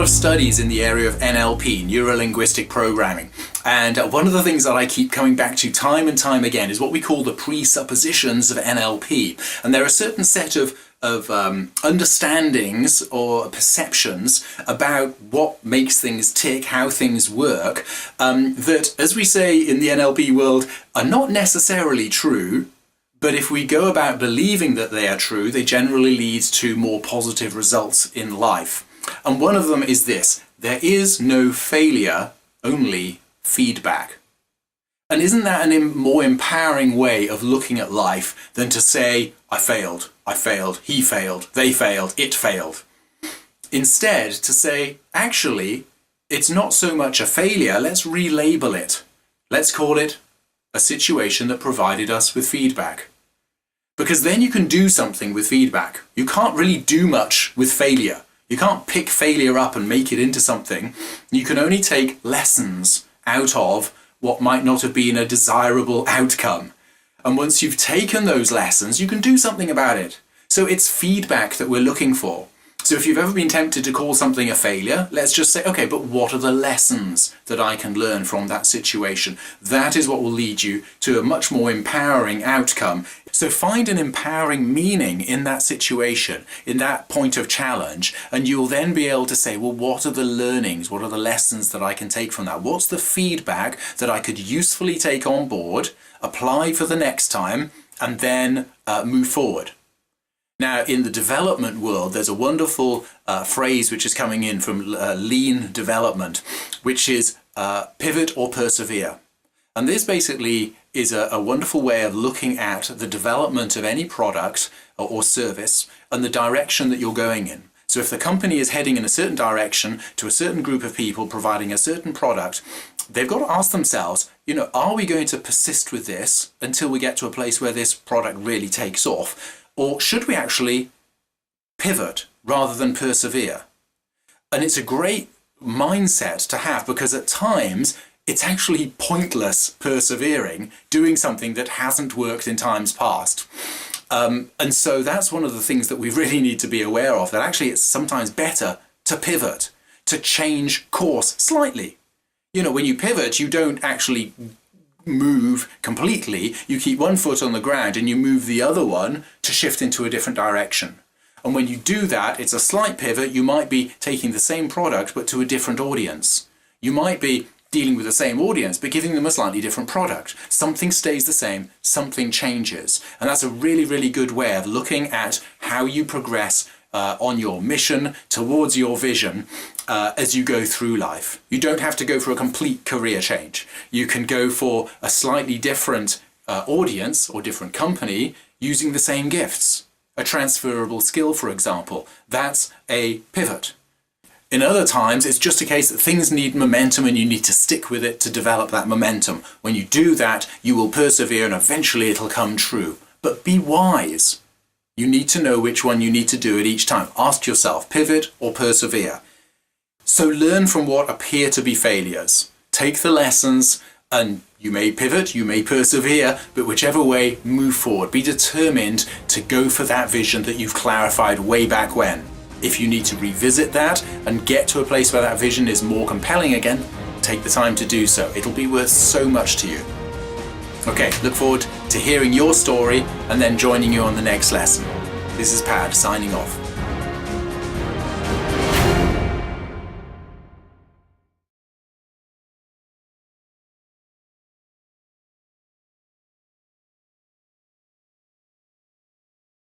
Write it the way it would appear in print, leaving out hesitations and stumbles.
lot of studies in the area of NLP, neuro-linguistic programming. And one of the things that I keep coming back to time and time again is what we call the presuppositions of NLP. And there are a certain set of understandings or perceptions about what makes things tick, how things work, that, as we say in the NLP world, are not necessarily true, but if we go about believing that they are true, they generally lead to more positive results in life. And one of them is this: there is no failure, only feedback. And isn't that a more empowering way of looking at life than to say, I failed, he failed, they failed, it failed? Instead, to say, actually, it's not so much a failure, let's relabel it. Let's call it a situation that provided us with feedback. Because then you can do something with feedback. You can't really do much with failure. You can't pick failure up and make it into something. You can only take lessons out of what might not have been a desirable outcome. And once you've taken those lessons, you can do something about it. So it's feedback that we're looking for. So if you've ever been tempted to call something a failure, let's just say, okay, but what are the lessons that I can learn from that situation? That is what will lead you to a much more empowering outcome. So find an empowering meaning in that situation, in that point of challenge, and you'll then be able to say, well, what are the learnings? What are the lessons that I can take from that? What's the feedback that I could usefully take on board, apply for the next time, and then move forward? Now, in the development world, there's a wonderful phrase which is coming in from lean development, which is pivot or persevere. And this basically is a wonderful way of looking at the development of any product or service and the direction that you're going in. So if the company is heading in a certain direction to a certain group of people providing a certain product, they've got to ask themselves, are we going to persist with this until we get to a place where this product really takes off? Or should we actually pivot rather than persevere? And it's a great mindset to have, because at times it's actually pointless persevering, doing something that hasn't worked in times past. And so that's one of the things that we really need to be aware of, that actually it's sometimes better to pivot, to change course slightly. When you pivot, you don't actually move completely. You keep one foot on the ground and you move the other one to shift into a different direction. And when you do that, it's a slight pivot. You might be taking the same product but to a different audience. You might be dealing with the same audience but giving them a slightly different product. Something stays the same, something changes. And that's a really, really good way of looking at how you progress on your mission towards your vision as you go through life. You don't have to go for a complete career change. You can go for a slightly different audience or different company using the same gifts. A transferable skill, for example, that's a pivot. In other times, it's just a case that things need momentum and you need to stick with it to develop that momentum. When you do that, you will persevere and eventually it'll come true. But be wise. You need to know which one you need to do at each time. Ask yourself, pivot or persevere. So learn from what appear to be failures. Take the lessons, and you may pivot, you may persevere, but whichever way, move forward. Be determined to go for that vision that you've clarified way back when. If you need to revisit that and get to a place where that vision is more compelling again, take the time to do so. It'll be worth so much to you. Okay, look forward to hearing your story and then joining you on the next lesson. This is Pad, signing off.